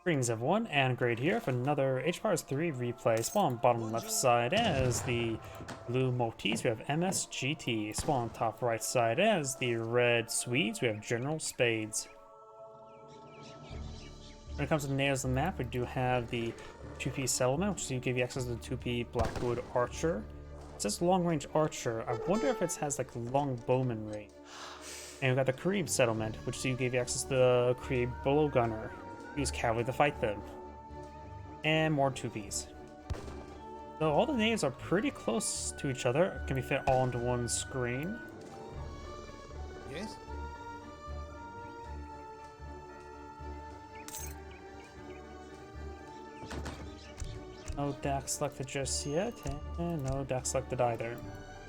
Greetings everyone, and Great here for another H-Bars 3 replay. Spawn bottom left side as the blue Maltese, we have MSGT. Spawn top right side as the red Swedes, we have GeneralSpades. When it comes to nails on the map, we do have the 2P settlement, which will give you access to the 2P Blackwood Archer. It says long range archer. I wonder if it has like long bowman range. And we've got the Carib settlement, which will give you access to the Carib Bolo Gunner. Use cavalry to fight them. And more 2Ps. So all the names are pretty close to each other. Can be fit all into one screen. Yes? No DAX selected just yet, and no DAX selected either.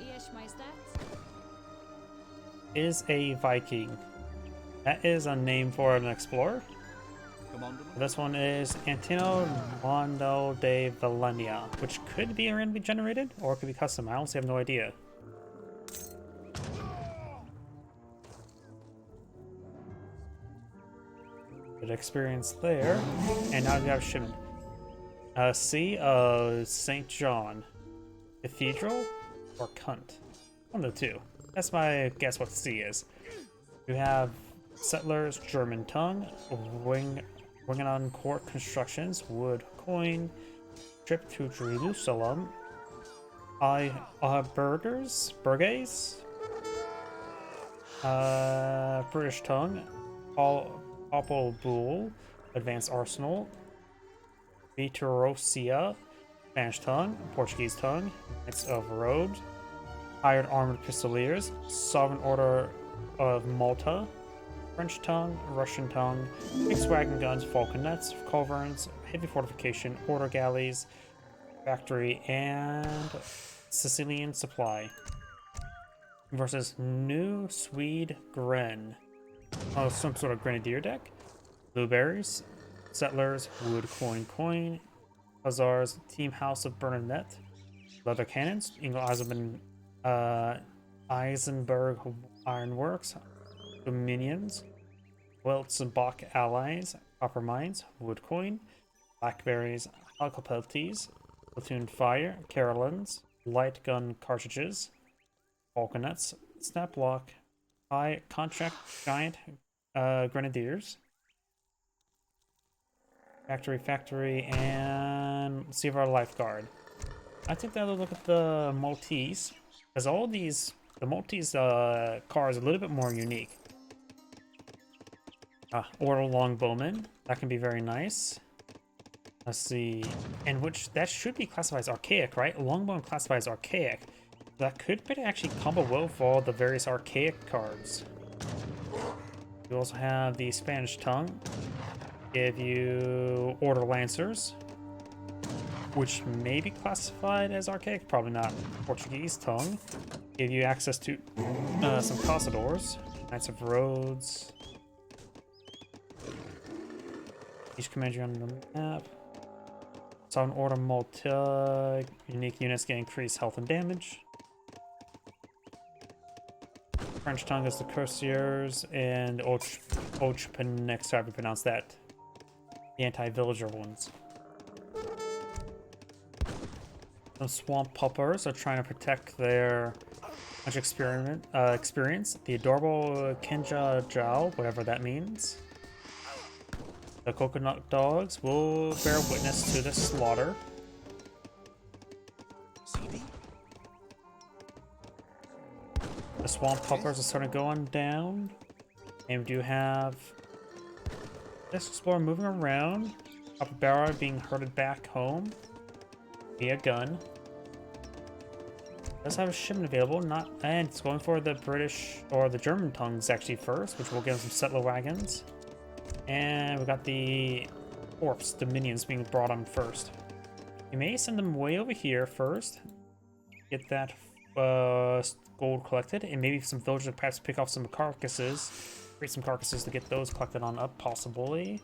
Yes, Majestät. Is a Viking. That is a name for an explorer. This one is Antino Mondo de Valenia, which could be randomly generated or it could be custom. I honestly have no idea. Good experience there. And now we have Shimon. See St. John. Cathedral or Cunt? One of the two. That's my guess what C is. You have Settlers, German Tongue, Winging on Court Constructions, Wood Coin, Trip to Jerusalem, Burgers, British Tongue, Opal Bull, Advanced Arsenal, Viterosia, Spanish Tongue, Portuguese Tongue, Knights of Rhodes, Hired Armored Pistoliers, Sovereign Order of Malta, French Tongue, Russian Tongue, Mixed Wagon Guns, Falconets, Culverins, Heavy Fortification, Order Galleys, Factory, and Sicilian Supply. Versus New Swede Gren. Oh, some sort of Grenadier deck. Blueberries, Settlers, Wood Coin, Hussars, Team House of Bernadette, Leather Cannons, Eisenberg Ironworks, Dominions, Welts and Bach Allies, Copper Mines, Wood Coin, Blackberries, Alcopeltes, Platoon Fire, Carolines, Light Gun Cartridges, Falconets, Snap Block, High Contract Giant Grenadiers, Factory, and let's see if our Lifeguard. I think that'll look at the Maltese, because all these, the Maltese car is a little bit more unique. Order Longbowman, that can be very nice. Let's see, and which that should be classified as archaic, right? Longbowman classified as archaic. That could actually combo well for all the various archaic cards. You also have the Spanish Tongue. Give you Order Lancers, which may be classified as archaic, probably not. Portuguese Tongue. Give you access to some Castadors, Knights of Rhodes. Each commander on the map. Sovereign Order Malta. Unique units get increased health and damage. French Tongue is the Courtiers, and Ochpenex, however you pronounce that. The anti-villager ones. The Swamp Puppers are trying to protect their experience. The adorable Kenja Jao, whatever that means. The Coconut Dogs will bear witness to the slaughter. The Swamp Puppers are starting to go on down. And we do have this explorer moving around. Capybara being herded back home via gun. Does have a shipment available, and it's going for the British or the German tongues actually first, which will give them some settler wagons. And we got the corpse dominions being brought on first. You may send them way over here first. Get that gold collected, and maybe some villagers perhaps pick off some carcasses. Create some carcasses to get those collected on up, possibly.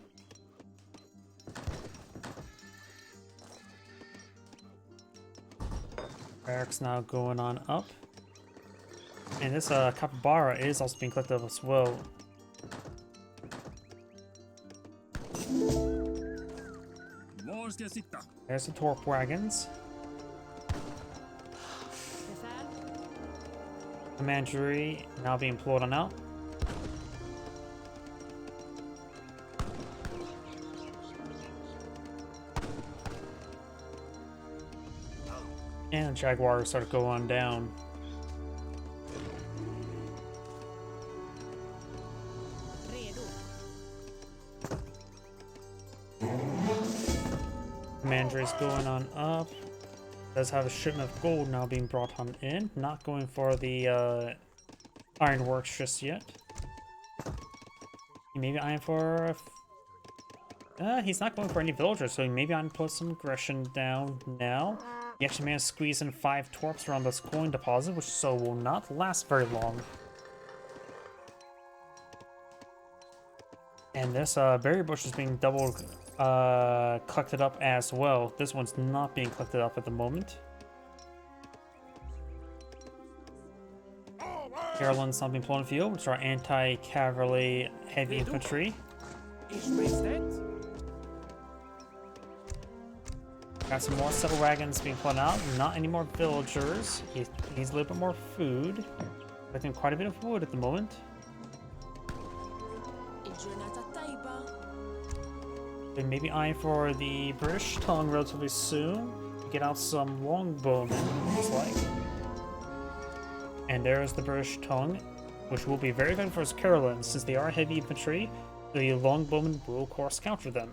Barracks now going on up. And this capybara is also being collected as well. There's the torp wagons. Commandery now being pulled on out. And the Jaguars start to go on down. Commander is going on up. Does have a shipment of gold now being brought on in. Not going for the ironworks just yet. Maybe eyeing for... he's not going for any villagers, so maybe I'm put some aggression down now. He actually managed to squeeze in 5 torps around this coin deposit, which so will not last very long. And this berry bush is being double collected up as well. This one's not being collected up at the moment. Carolyn's not being pulled in the field, which are anti-cavalry heavy infantry. Got some more settle wagons being pulled out. Not any more villagers. He needs a little bit more food. Collecting quite a bit of wood at the moment. Then maybe eyeing for the British tongue relatively soon. To get out some longbowmen, looks like. And there's the British tongue, which will be very good for his Carolyn. Since they are heavy infantry, the longbowmen will of course counter them.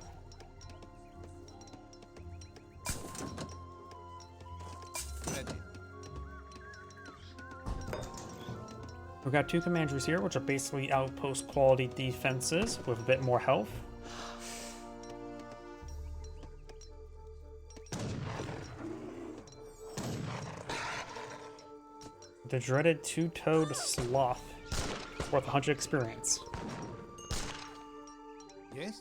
We've got 2 commanders here, which are basically outpost quality defenses with a bit more health. The dreaded 2-toed sloth, worth 100 experience. Yes?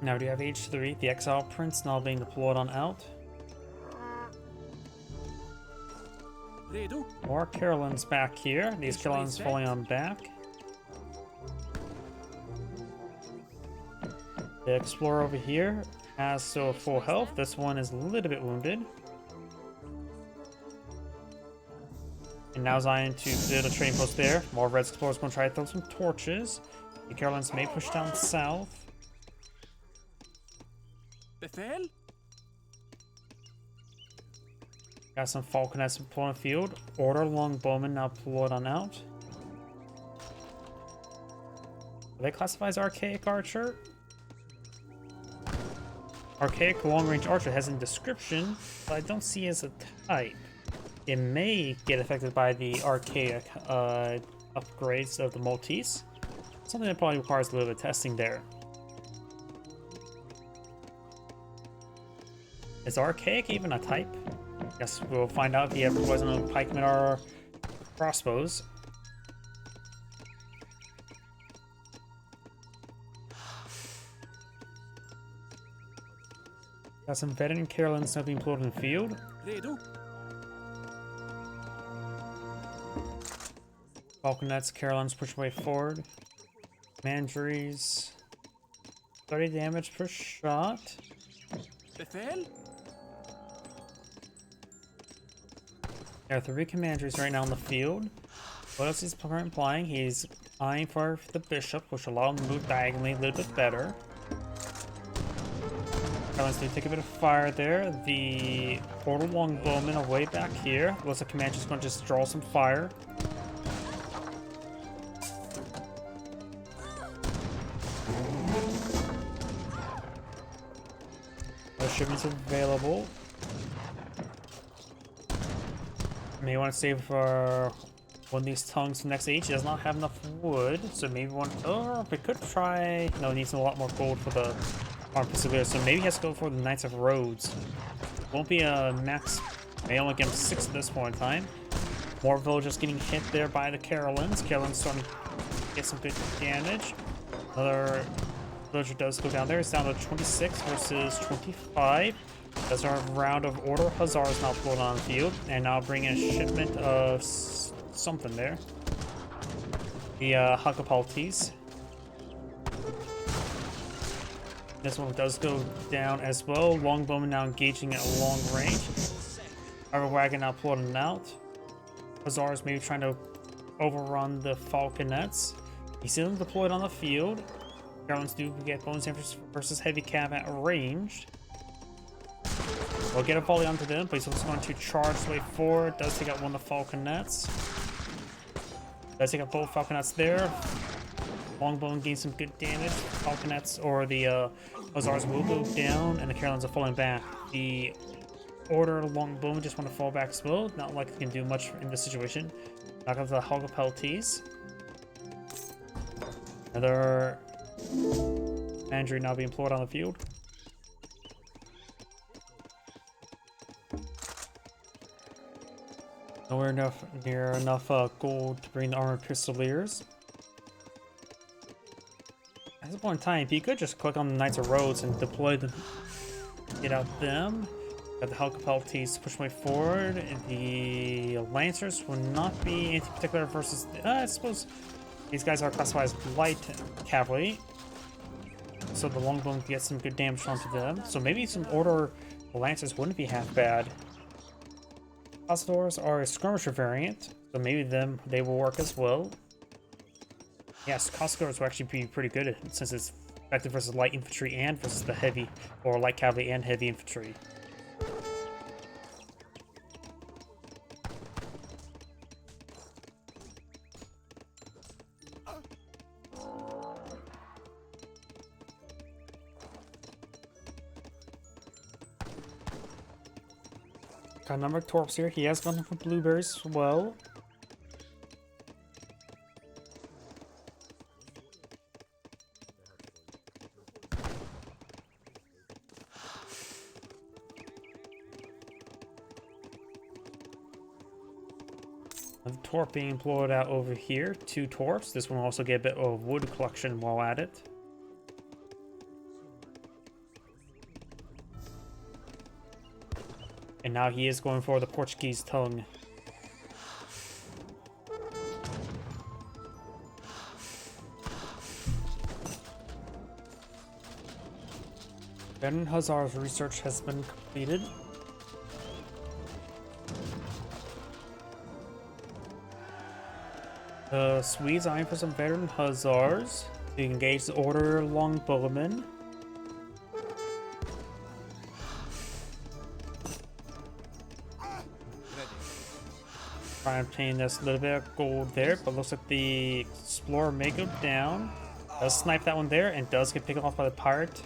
Now we have H3, the Exile Prince now being deployed on out. More Carolyn's back here. These Carolyn's falling on back. The Explorer over here has still full health. This one is a little bit wounded. And now Zion to build a trading post there. More Red Explorers going to try to throw some torches. The Carolyn's may push down south. Befehl? Got some Falconets pulling the field. Order Longbowmen now pulled on out. Are they classified as Archaic Archer? Archaic long-range archer has a description, but I don't see as a type. It may get affected by the archaic upgrades of the Maltese. Something that probably requires a little bit of testing there. Is archaic even a type? Guess we'll find out if he ever wasn't on pikemen or crossbows. Got some veteran Carolyn's now being pulled in the field. Falconets, Carolyn's push way forward. Mandaries, 30 damage per shot. Befehl? There are 3 commanderies right now in the field. What else is implying? He's eyeing for the bishop, which will allow him to move diagonally a little bit better. Let's take a bit of fire there. The portal longbowmen are way back here. Looks like Comanche's going to just draw some fire. No shipments available. May want to save for one of these tongues for next age. He does not have enough wood, so maybe one. Oh, we could try. No, he needs a lot more gold for the Armed Pistoliers, so maybe he has to go for the Knights of Rhodes. Won't be a max. May only get him 6 at this point in time. More villagers getting hit there by the Carolyn's. Carolyn's starting to get some good damage. Another villager does go down there. It's down to 26 versus 25. That's our round of order. Hussars now pulled on the field, and now bring in a shipment of something there. the Maltese. This one does go down as well. Longbowman now engaging at long range. Our wagon now pulling out. Hussars maybe trying to overrun the falconets. You see them deployed on the field. Carolins do get bonus damage versus heavy cav at ranged. We'll get a volley onto them, but he's also going to charge his way forward. Does take out one of the falconets. Does take out both falconets there. Longbowman gains some good damage. Falconets or the Hussars will go down, and the Carolins are falling back. The Order Longbowman just want to fall back as well. Not like they can do much in this situation. Knock out the Maltese. Another Andrew now being employed on the field. Nowhere near enough gold to bring the armored pistoliers. At this point in time, you could just click on the Knights of Rhodes and deploy them. Get out them. Got the Maltese to push way forward. The Lancers will not be anything particular versus. I suppose these guys are classified as light cavalry, so the Longbowman gets some good damage onto them. So maybe some Order Lancers wouldn't be half bad. Costadors are a skirmisher variant, so maybe they will work as well. Yes, Costadors will actually be pretty good since it's effective versus light infantry and versus the heavy, or light cavalry and heavy infantry. Got a number of torps here. He has gone for blueberries as well. Another torp being employed out over here. 2 torps. This one will also get a bit of wood collection while at it. And now he is going for the Portuguese tongue. Veteran Hussars research has been completed. The Swedes are eyeing for some veteran Hussars to engage the Order Longbowmen. Try and obtain this little bit of gold there, but looks like the Explorer may go down. Does snipe that one there and does get picked off by the pirate.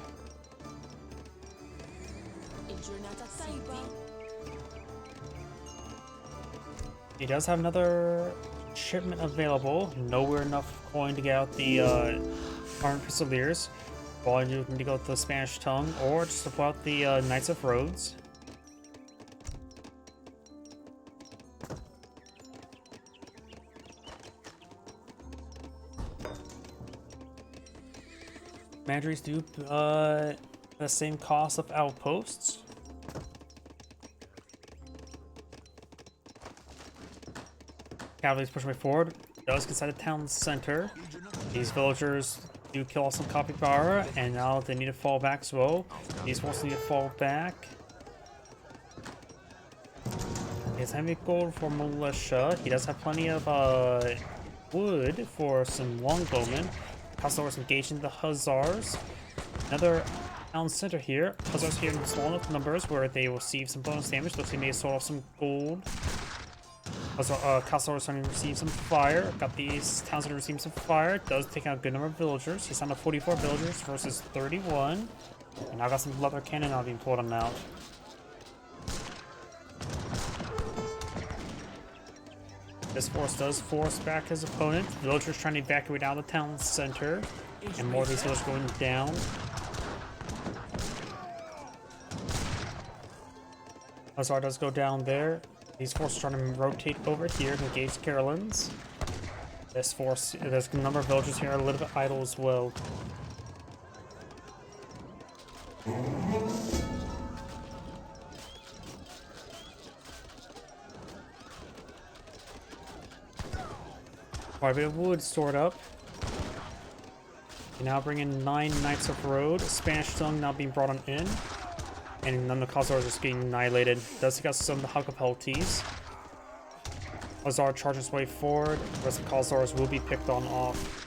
He does have another shipment available. Nowhere enough coin to get out the armored pistoliers. All you need to go with the Spanish tongue or just supply out the Knights of Rhodes. Mandaries do the same cost of outposts. Cavalry's pushing way forward. Does get inside the town center. These villagers do kill some copy power, and now they need to fall back as well. These forces need to fall back. He has heavy gold for militia. He does have plenty of wood for some longbowmen. Costadors engaging the Hussars. Another town center here. Hussars here in small enough numbers where they will receive some bonus damage. Looks like they may sort off some gold. Costadors starting to receive some fire. Got these towns that are receiving some fire. Does take out a good number of villagers. He's down to 44 villagers versus 31. And now got some leather cannon now being pulled on out. This force does force back his opponent. Villagers trying to evacuate out of the town center. And more of these villagers going down. Hussar does go down there. These forces trying to rotate over here to engage Carolins. This force, there's a number of villagers here are a little bit idle as well. Quite a bit of wood stored up. We now bring in 9 Knights of Road. Spanish tongue now being brought on in. And none of the Khazars are just being annihilated. Does take out some of the Hug of Maltese. Khazar charges his way forward. The rest of the Khazars will be picked on off.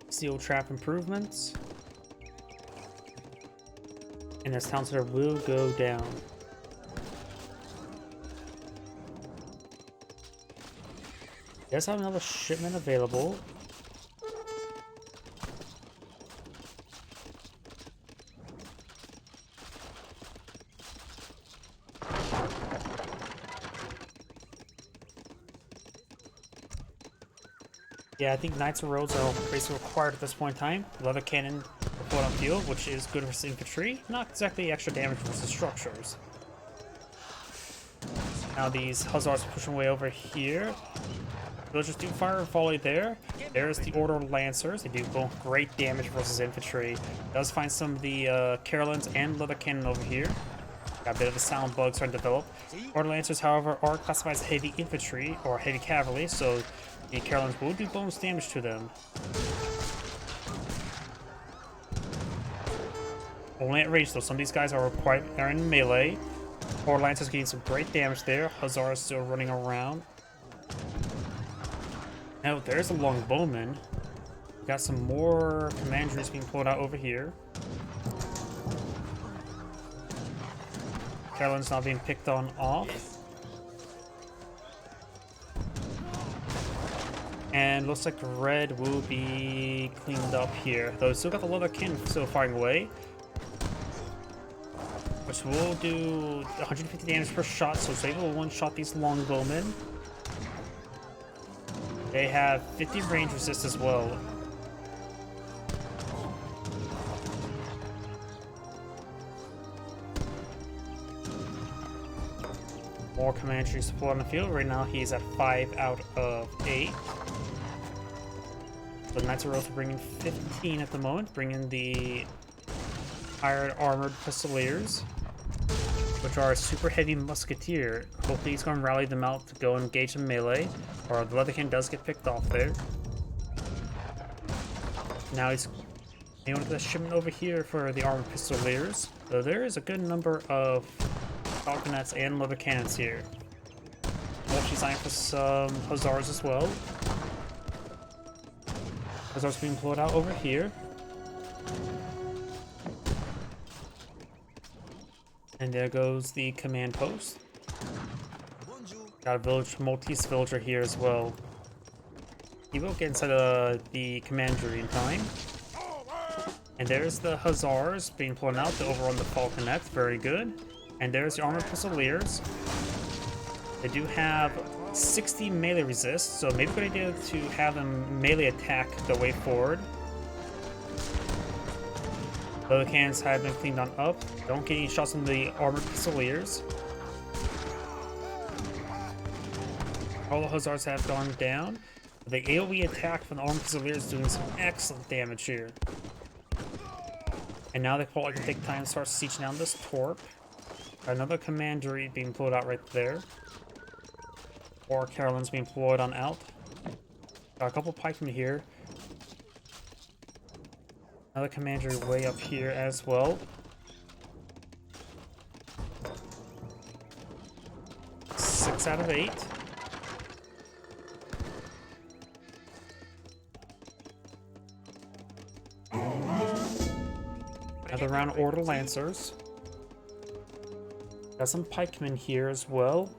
Steel trap improvements. And this town center will go down. Does have another shipment available. Yeah, I think Knights of Roads are basically required at this point in time. Leather cannon deployed on field, which is good versus infantry. Not exactly extra damage versus structures. Now these Hussars are pushing way over here. Villagers do fire and volley there. There's the Order Lancers. They do both great damage versus infantry. Does find some of the Carolines and Leather Cannon over here. Got a bit of a sound bug starting to develop. Order Lancers, however, are classified as heavy infantry or heavy cavalry, so the Carolines will do bonus damage to them. Only at range though. Some of these guys are in melee. Order Lancers getting some great damage there. Hussars still running around. Now there's a long bowman. We got some more commanderies being pulled out over here. Carolyn's not being picked on off. And looks like red will be cleaned up here. Though still got the leather cannon still firing away. Which will do 150 damage per shot, so it's able to one-shot these longbowmen. They have 50 range resist as well. More commandery support on the field. Right now he's at 5 out of 8. The Knights of Rose are bringing 15 at the moment. Bringing the Iron Armored Pistoliers, which are a super heavy musketeer. Hopefully he's going to rally them out to go engage in melee, or the Leatherkin does get picked off there. Now he's going to the shipment over here for the Armored Pistoliers. So there is a good number of falconets and leather cannons here. Multi-design for some Hussars as well. Hussars being pulled out over here. And there goes the command post. Got a village, Maltese villager here as well. He will get inside the commandery in time. And there's the Hussars being pulled out to overrun the falconets. Very good. And there's the Armored Pistoliers. They do have 60 melee resist, so maybe a good idea to have them melee attack the way forward. The cannons have been cleaned on up. Don't get any shots from the Armored Pistoliers. All the Hussars have gone down. The AoE attack from the Armored Pistoliers is doing some excellent damage here. And now they probably can take time to start sieging down this Torp. Another commandery being pulled out right there. Or Carolyn's being pulled on out. Got a couple pikemen here. Another commandery way up here as well. Six out of 8. Another round of Order Lancers. Got some pikemen here as well.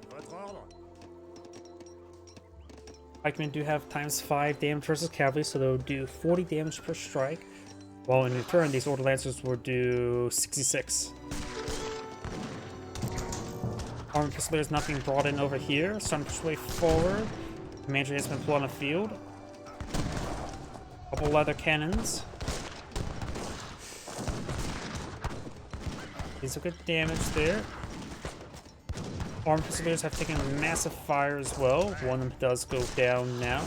Pikemen do have ×5 damage versus cavalry, so they'll do 40 damage per strike. While in return, these Order Lancers will do 66. Armored Pistoliers not being brought in over here. Starting to push way forward. Commandery has been pulled on the field. Couple leather cannons. These are good damage there. Armored Pistoliers have taken a massive fire as well. One of them does go down now.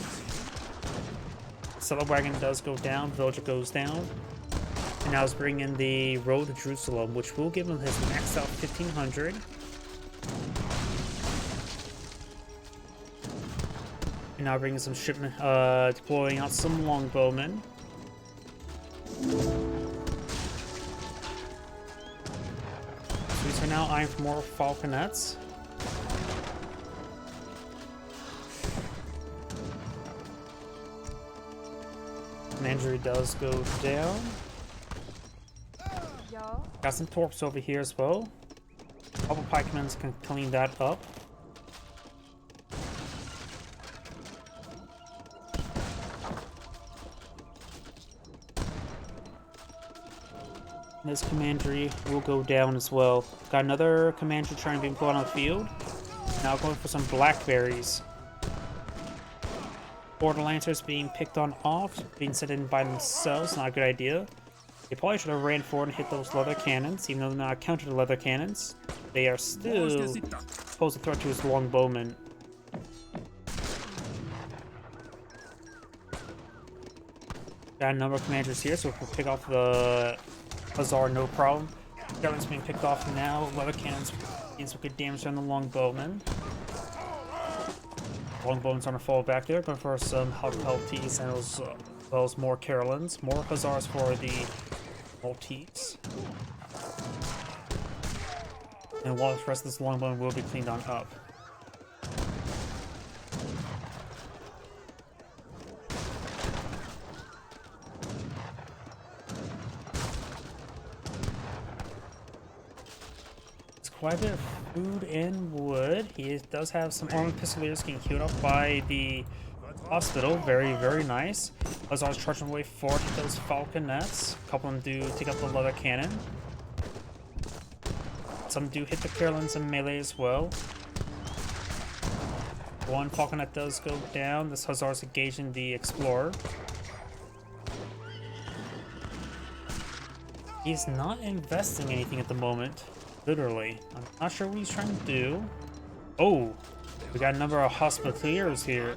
Saddle Wagon does go down. Villager goes down. And now he's bringing in the Road to Jerusalem, which will give him his maxed out 1500. And now bringing some shipment, deploying out some longbowmen. Swedes are now eyeing for more falconets. Commandery does go down. Got some torps over here as well. A couple pikemen can clean that up. This commandery will go down as well. Got another commandery trying to be put on the field. Now going for some blackberries. Border lancers being picked on off, being set in by themselves, not a good idea. They probably should have ran forward and hit those leather cannons, even though they're not counter to leather cannons. They are still posed a threat to his longbowmen. Got a number of commanders here, so we'll pick off the Hussar, no problem. Gun's being picked off now. Leather cannons getting some good damage on the longbowmen. Longbowmen trying to fall back there, going for some Maltese and as well as more Carolines. More Hussars for the Maltese. And while the rest of this longbowman will be cleaned on up. Quite a bit of food and wood. He does have some armored pistoliers getting healed up by the hospital. Very, very nice. Hussars charging away forward to those falconets. A couple of them do take up the leather cannon. Some do hit the Carolines in melee as well. One falconet does go down. This Hussar's engaging the explorer. He's not investing anything at the moment. Literally. I'm not sure what he's trying to do. Oh, we got a number of hospitaliers here,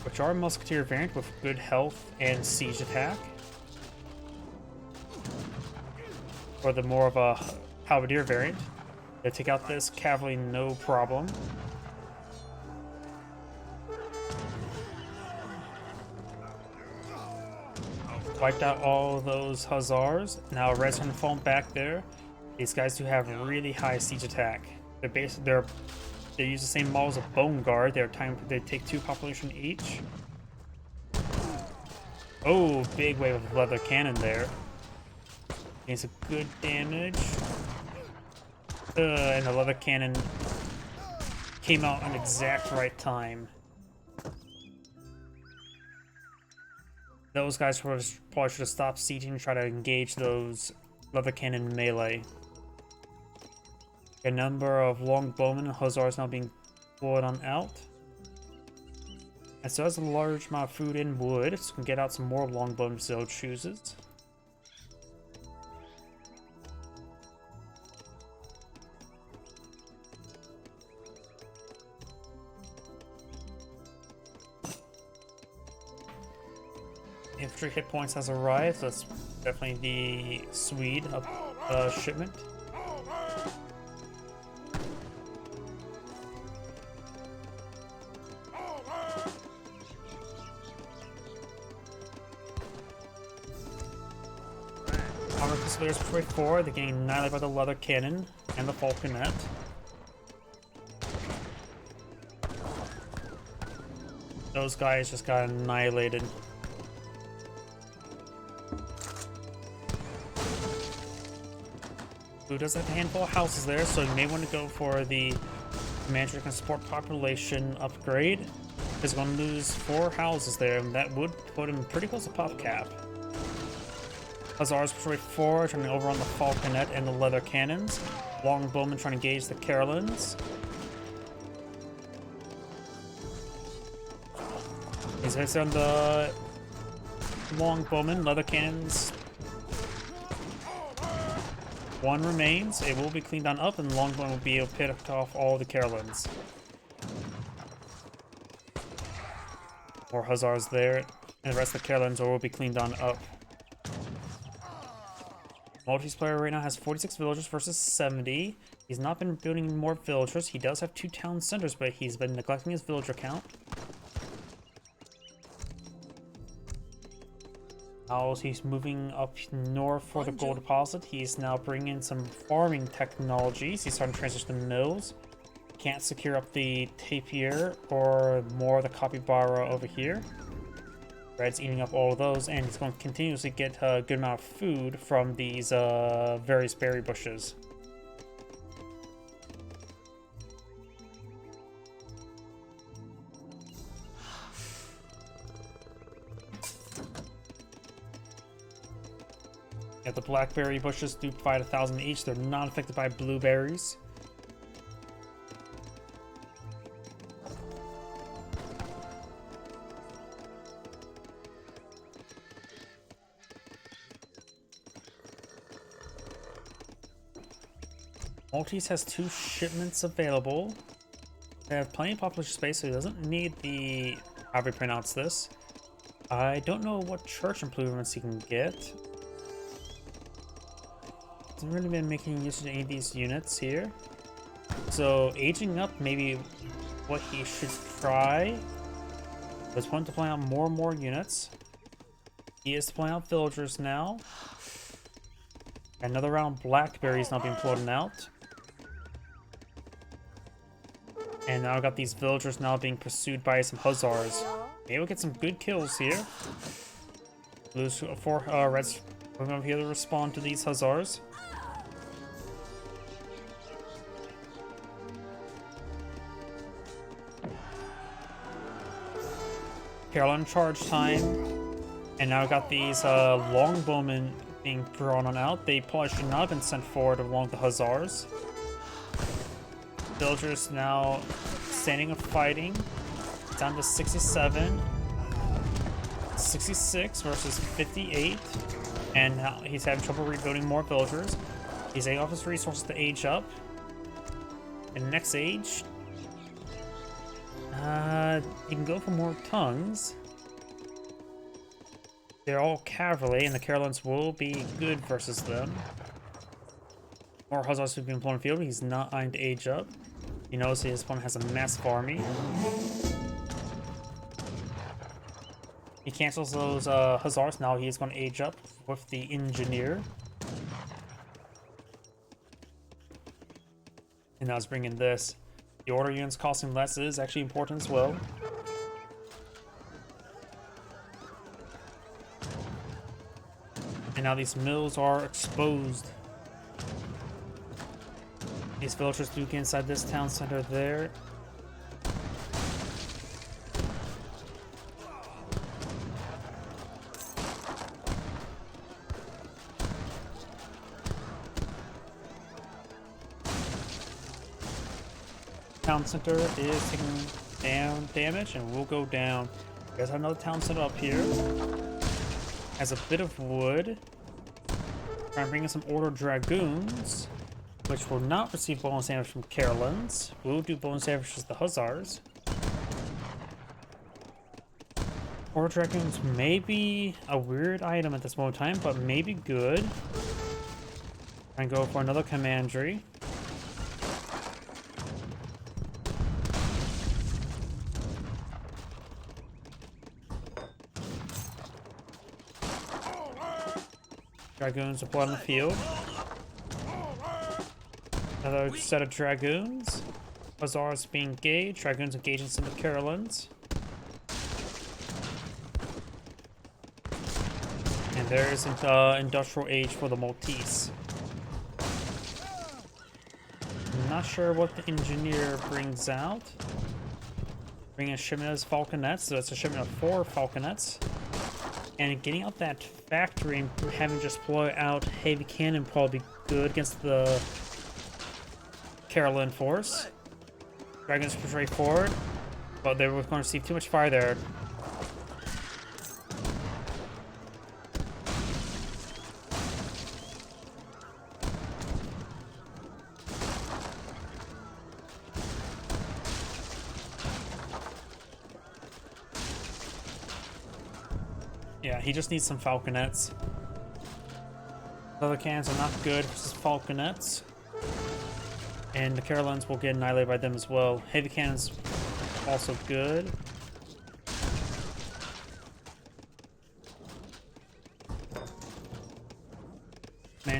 which are a musketeer variant with good health and siege attack. Or the more of a halberdier variant. They take out this cavalry no problem. Wiped out all those Hussars. Now Red's gonna fall back there. These guys do have really high siege attack. They use the same models of Bone Guard. They take 2 population each. Oh, big wave of leather cannon there. It's a good damage. And the leather cannon came out on exact right time. Those guys probably should have stopped sieging and try to engage those leather cannon melee. A number of longbowmen and Hussars now being pulled on out. And so has a large amount of food and wood, so we can get out some more longbowmen so it chooses. Infantry hit points has arrived, so that's definitely the Swede shipment. Armored pistoliers push forward, they're getting annihilated by the leather cannon and the falconet. Those guys just got annihilated. Who does have a handful of houses there, so you may want to go for the commander can support population upgrade. He's going to lose 4 houses there, and that would put him pretty close to pop cap. Hussars push forward, trying to overrun the falconet and the leather cannons. Longbowmen trying to engage the Carolines. He's hits on the longbowmen, leather cannons. 1 remains. It will be cleaned on up, and the longbowmen will be able to pick off all the Carolines. More Hussars there, and the rest of the Carolines will be cleaned on up. Maltese player right now has 46 villagers versus 70. He's not been building more villagers. He does have 2 town centers, but he's been neglecting his villager count. As he's moving up north for the gold deposit, he's now bringing in some farming technologies. He's starting to transition the mills. Can't secure up the tapir or more of the capybara over here. Red's eating up all of those, and he's going to continuously get a good amount of food from these various berry bushes. Yeah, the blackberry bushes do provide 1,000 each. They're not affected by blueberries. Maltese has 2 shipments available. They have plenty of population space, so he doesn't need the... how do we pronounce this? I don't know what church improvements he can get. Hasn't really been making use of any of these units here. So aging up, maybe what he should try was one to plan out more and more units. He is planning out villagers now. Another round of blackberries now being floated out. And now I've got these villagers now being pursued by some hussars. Maybe we'll get some good kills here. Blues 4 reds moving over here to respond to these hussars. Carolyn charge time. And now I've got these longbowmen being drawn on out. They probably should not have been sent forward along with the hussars. Villagers now standing and fighting. Down to 67. 66 versus 58. And now he's having trouble rebuilding more villagers. He's taking off his resources to age up. And next age, you can go for more tongues. They're all cavalry, and the Carolines will be good versus them. More hussars have been employed in the field. He's not eyeing to age up. He knows his opponent has a massive army. He cancels those hussars. Now he is going to age up with the engineer. And now he's bringing this. The order units costing less is actually important as well. And now these mills are exposed. These villagers do get inside this town center there. Town center is taking down damage and will go down. You guys have another town center up here. Has a bit of wood. Trying to bring in some order dragoons, which will not receive bonus damage from Carolines. Will do bonus damage to the hussars. Order dragoons may be a weird item at this moment in time, but maybe good. And go for another commandery. Dragoons deployed on the field. Another set of dragoons. Hussars being engaged. Dragoons engaging some of the Carolines. And there's an industrial age for the Maltese. I'm not sure what the engineer brings out. Bringing a shipment of falconets, so it's a shipment of 4 falconets. And getting out that factory and having just deploy out heavy cannon probably be good against the Caroline force. Dragons push right forward, but they were going to receive too much fire there. Yeah, he just needs some falconets. Other cannons are not good versus falconets. And the Carolines will get annihilated by them as well. Heavy cannons also good.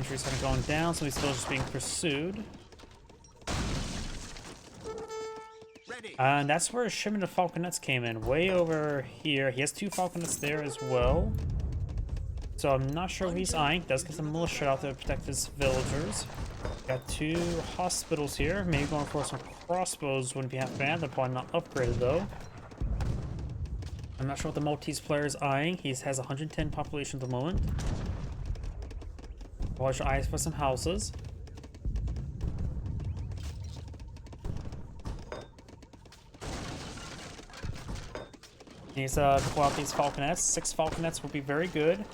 Commandery's kind of going down, so he's still just being pursued. And that's where a shipment of falconets came in, way over here. He has 2 falconets there as well. So I'm not sure what he's eyeing. Does get some militia out there to protect his villagers. Got 2 hospitals here. Maybe going for some crossbows wouldn't be half bad. They're probably not upgraded though. I'm not sure what the Maltese player is eyeing. He has 110 population at the moment. Watch your eyes for some houses. He needs to pull out these falconets. 6 falconets will be very good.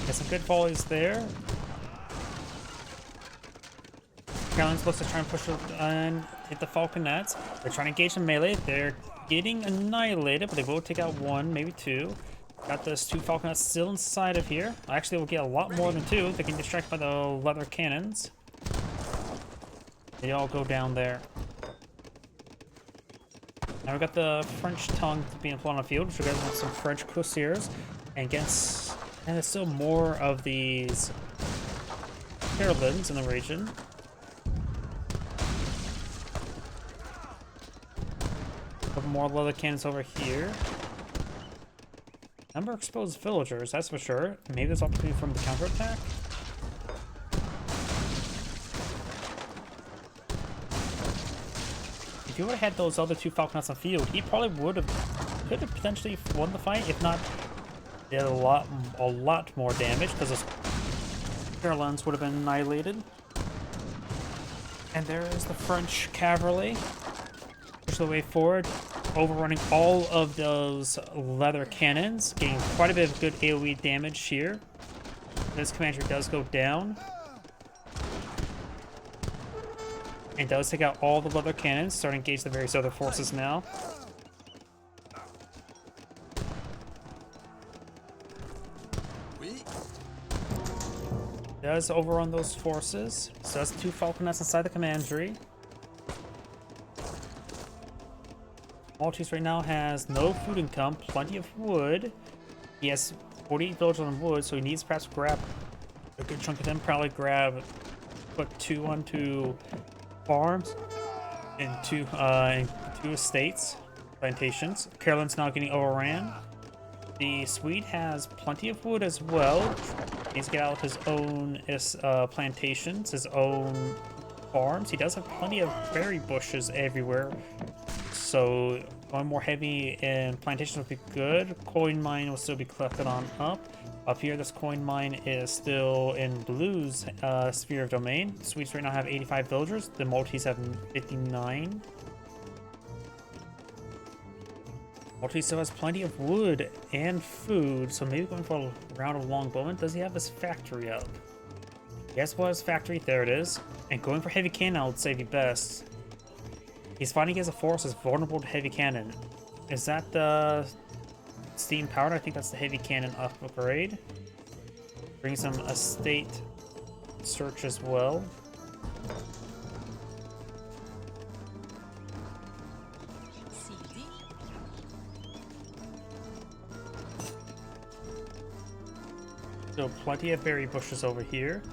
Get some good volleys there. Carolyn's supposed to try and push it and hit the falconets. They're trying to engage in melee. They're getting annihilated, but they will take out 1, maybe 2. Got those 2 falconets still inside of here. Actually, we'll get a lot more than 2. They can distract by the leather cannons. They all go down there. Now we've got the French tongue being put on the field, which we got some French cuirassiers. And there's still more of these Carolins in the region. Couple more leather cannons over here. Number of exposed villagers, that's for sure. Maybe there's opportunity from the counterattack. If he would have had those other 2 falconets on the field, he probably could have potentially won the fight, if not did a lot more damage, because those Carolines would have been annihilated. And there is the French cavalry. Push the way forward, overrunning all of those leather cannons, getting quite a bit of good AoE damage here. This commander does go down. And does take out all the leather cannons, starting to engage the various other forces now. Does overrun those forces. So that's 2 falconets inside the commandery. Maltese right now has no food income, plenty of wood. He has 48 villagers on wood, so he needs to perhaps grab a good chunk of them. Probably put 2 onto farms and 2 estates, plantations. Carolyn's now getting overran. The Swede has plenty of wood as well. He needs to get out his own plantations, his own farms. He does have plenty of berry bushes everywhere, so going more heavy in plantations would be good. Coin mine will still be collected on up. Up here, this coin mine is still in Blue's sphere of domain. The Swedes right now have 85 villagers. The Maltese have 59. Maltese still has plenty of wood and food, so maybe going for a round of longbowmen. Does he have his factory up? Yes, well, his factory. There it is. And going for heavy cannon, I would say the best. He's finding his force is vulnerable to heavy cannon. Is that the steam powered? I think that's the heavy cannon upgrade. Bring some estate search as well. So plenty of berry bushes over here,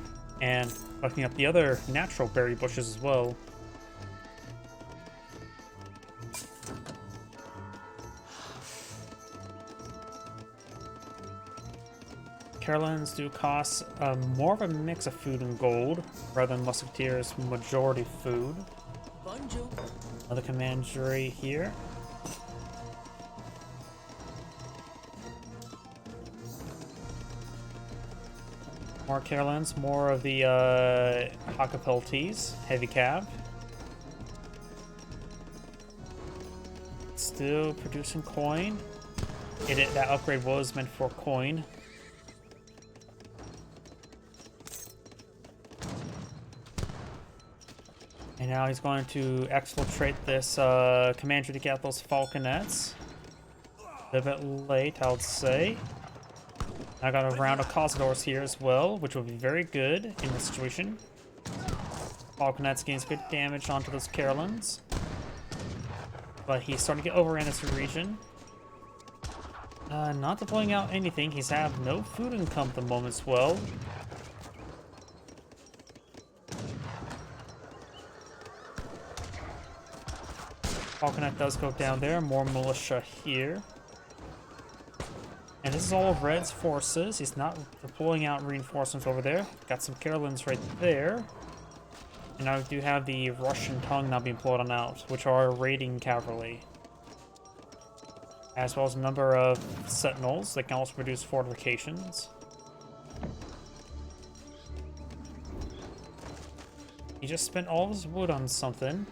and looking up the other natural berry bushes as well. Carolines do cost more of a mix of food and gold rather than Musketeers' majority food. Another commandery here. More Carolines, more of the Hakapeltes, heavy cav. Still producing coin. That upgrade was meant for coin. And now he's going to exfiltrate this commander to get out those falconets. A bit late, I would say. I got a round of Cazadors here as well, which will be very good in this situation. Falconets gains good damage onto those Carolines. But he's starting to get overran this region. Not deploying out anything. He's have no food income at the moment as well. Falconet does go down there. More militia here. And this is all of Red's forces. He's not deploying out reinforcements over there. Got some Carolins right there. And now we do have the Russian tongue now being pulled on out, which are raiding cavalry. As well as a number of sentinels that can also produce fortifications. He just spent all of his wood on something.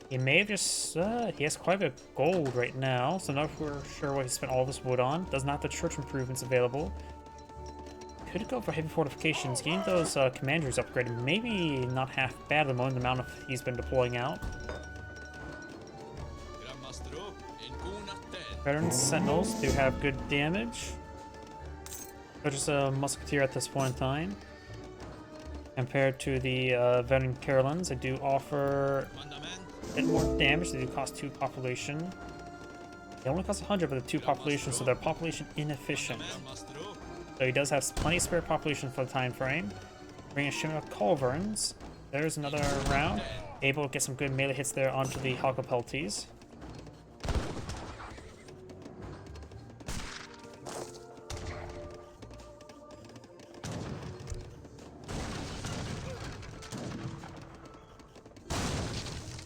He may have just, he has quite a bit of gold right now, so not if we're sure what he spent all of his wood on. Doesn't have the church improvements available. Could go for heavy fortifications. Getting those commanders upgraded, maybe not half bad at the moment, the amount of he's been deploying out. Veteran sentinels do have good damage. They're just a musketeer at this point in time. Compared to the veteran Carolins, they do offer a bit more damage. They do cost 2 population. They only cost 100 for the 2 population, so they're population inefficient. So he does have plenty of spare population for the time frame. Bringing a shipment of culverins. There's another round. Able to get some good melee hits there onto the Maltese.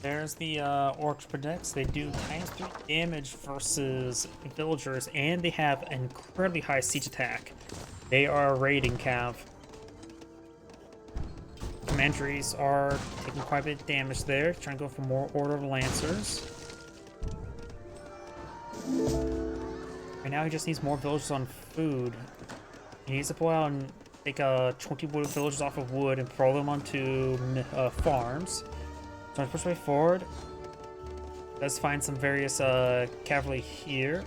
There's the Orcs Predicts. They do ×3 damage versus villagers, and they have an incredibly high siege attack. They are raiding cav. Commanderies are taking quite a bit of damage there, trying to go for more Order of Lancers. Right now he just needs more villagers on food. He needs to pull out and take 20 wood villagers off of wood and throw them onto farms. Trying to push way forward. Let's find some various cavalry here.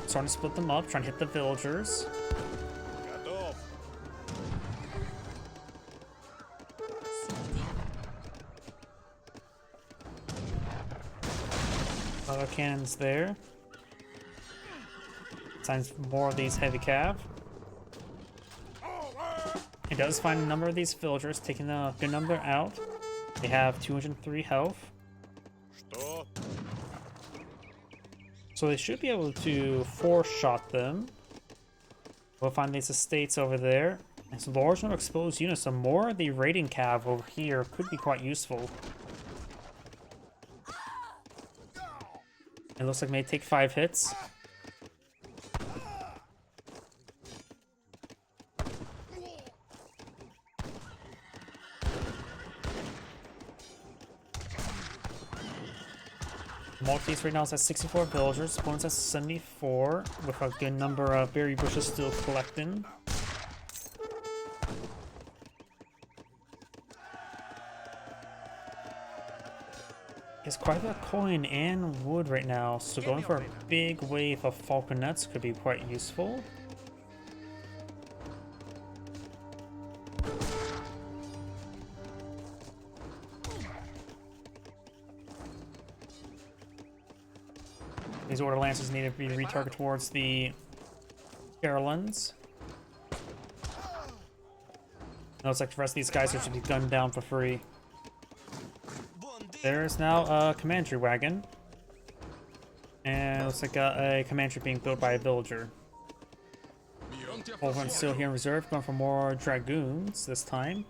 Starting to split them up, trying to hit the villagers. Cannons there. Signs more of these heavy cav. He does find a number of these villagers, taking a good number out. They have 203 health. So they should be able to 4-shot them. We'll find these estates over there. And some large number of exposed units, so more of the raiding cav over here could be quite useful. It looks like may take 5 hits. Maltese right now is at 64 villagers, opponents at 74, with a good number of berry bushes still collecting. There's quite a bit of coin and wood right now, so going for a big wave of falconets could be quite useful. These Order Lancers need to be retargeted towards the Carolins. It looks like the rest of these guys should be gunned down for free. There's now a commandery wagon. And it looks like a commandery being built by a villager. Everyone's still here in reserve, going for more dragoons this time.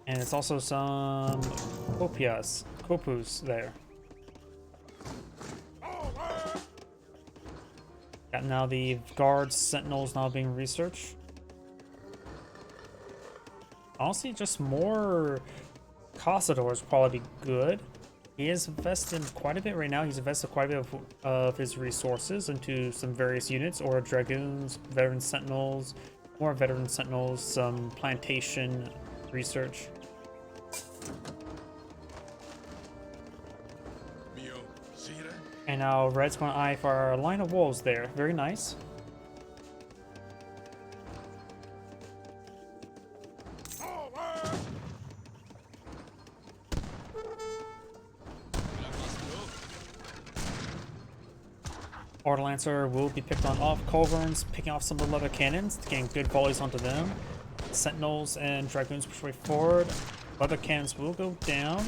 And it's also some kopus there. Got now the guards, sentinels now being researched. Honestly, just more Cossadors would probably be good. He is invested quite a bit right now. He's invested quite a bit of his resources into some various units, or dragoons, veteran sentinels, more veteran sentinels, some plantation research. And now Red's going to eye for our line of wolves there. Very nice. Order Lancer will be picked on off. Culverins picking off some of the leather cannons, getting good volleys onto them. Sentinels and Dragoons push way forward. Leather cannons will go down.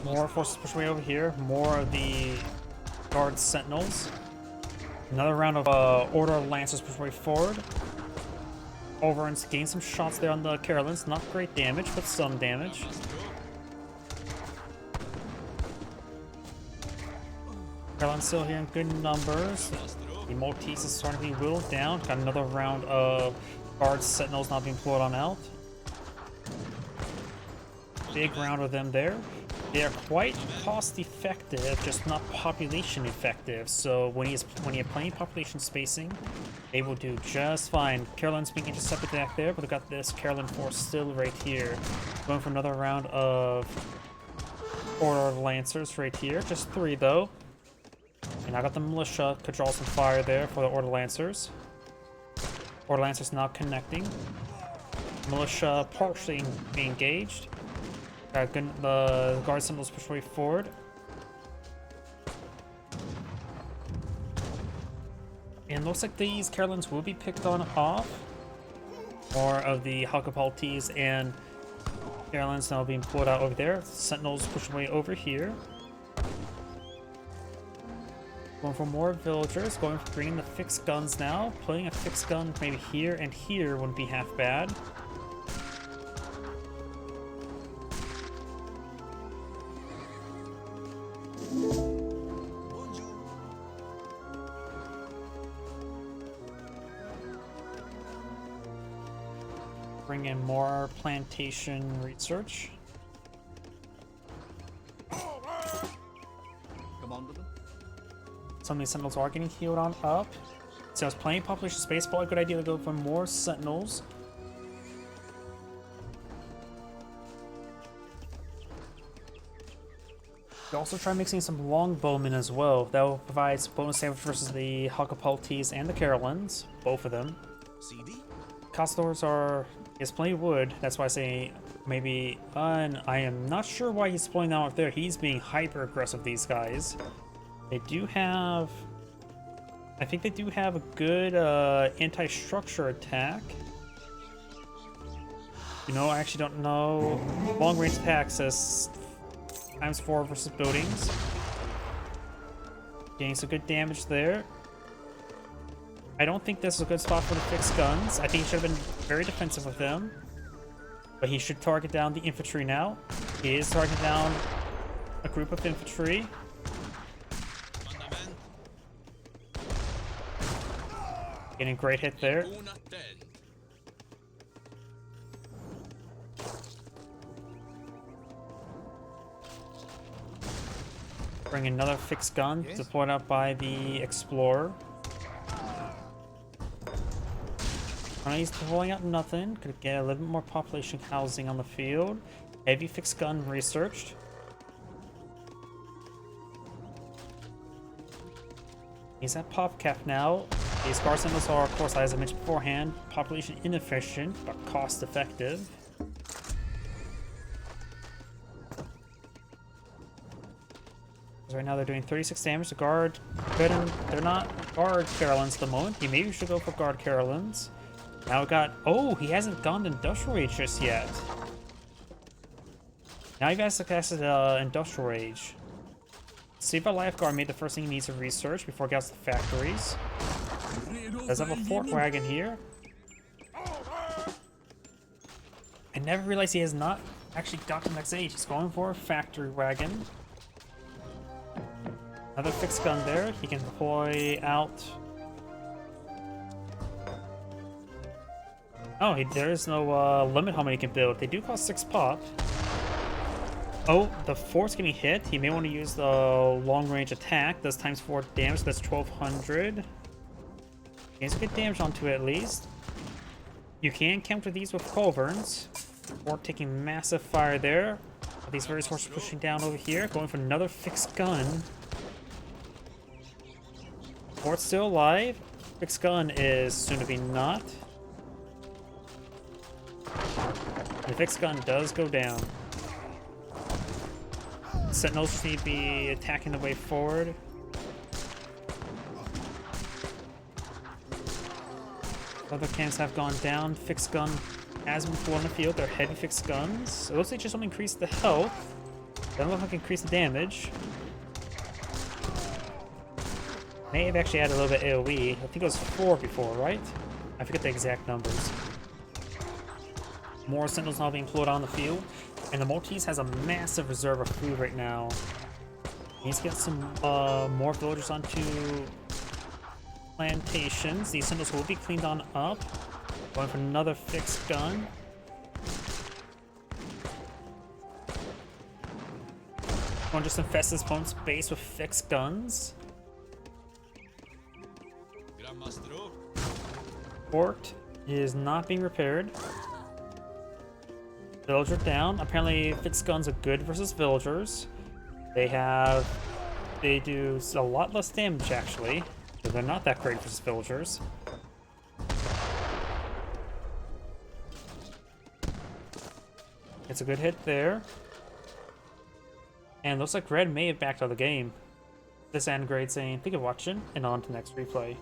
More forces push way over here. More of the guard sentinels. Another round of Order Lancers push way forward. Over and gain some shots there on the Carolines. Not great damage, but some damage. Carolines still here in good numbers. The Maltese is starting to be whittled down. Got another round of guard sentinels not being pulled on out. Big round of them there. They are quite cost effective, just not population effective. So when you're playing population spacing, they will do just fine. Caroline's being intercepted back there, but they've got this Caroline force still right here. Going for another round of Order Lancers right here. Just 3 though. And I got the militia could draw some fire there for the Order Lancers. Order Lancers now connecting. Militia partially being engaged. The guard sentinels push way forward. And looks like these Carolines will be picked on off. More of the Maltese and Carolines now being pulled out over there. Sentinels pushing way over here. Going for more villagers, going for bringing the fixed guns now. Putting a fixed gun maybe here and here wouldn't be half bad. Bring in more plantation research. Some of these sentinels are getting healed on up. So I was playing population space, probably a good idea to go for more sentinels. You also try mixing some longbowmen as well. That will provide some bonus damage versus the Maltese and the Carolines, both of them. Castors are is plenty of wood. That's why I say maybe. And I am not sure why he's pulling them out there. He's being hyper aggressive. These guys. They do have. I think they do have a good anti-structure attack. You know, I actually don't know. Long range attack says ×4 versus buildings. Getting some good damage there. I don't think this is a good spot for the fixed guns. I think he should have been very defensive with them. But he should target down the infantry now. He is targeting down a group of infantry. Getting a great hit there. Bring another fixed gun deployed out by the Explorer. He's pulling out nothing. Could get a little bit more population housing on the field. Heavy fixed gun researched. He's at pop cap now. These guard sentinels are, of course, as I mentioned beforehand, population inefficient but cost effective. Right now they're doing 36 damage to guard. They're not guard Carolines at the moment. He maybe should go for guard Carolines. Now we got. Oh, he hasn't gone to Industrial Rage just yet. Now you guys have casted Industrial Rage. See if our lifeguard made the first thing he needs to research before he gets to the factories. Does have a fort wagon here. I never realized he has not actually got to the next age. He's going for a factory wagon. Another fixed gun there. He can deploy out. Oh, there is no limit how many he can build. They do cost 6 pop. Oh, the fort's getting hit. He may want to use the long-range attack. Does ×4 damage. That's 1200. Gains good damage onto it at least. You can counter these with culverins. Fort taking massive fire there. These various horses pushing down over here. Going for another fixed gun. Fort's still alive. Fixed gun is soon to be not. The fixed gun does go down. Sentinels just need to be attacking the way forward. Other cannons have gone down. Fixed gun has been pulled on the field. They're heavy fixed guns. It looks like just only increased the health. Doesn't look like increased the damage. May have actually added a little bit AoE. I think it was 4 before, right? I forget the exact numbers. More sentinels now being pulled on the field. And the Maltese has a massive reserve of food right now. He needs to get some more villagers onto plantations. These sentinels will be cleaned on up. Going for another fixed gun. Going to just infest his opponent's base with fixed guns. Fort is not being repaired. Villager down. Apparently fixed guns are good versus villagers. They do a lot less damage actually. So they're not that great versus villagers. It's a good hit there. And looks like red may have backed out of the game. This end grade saying, thank you for watching, and on to the next replay.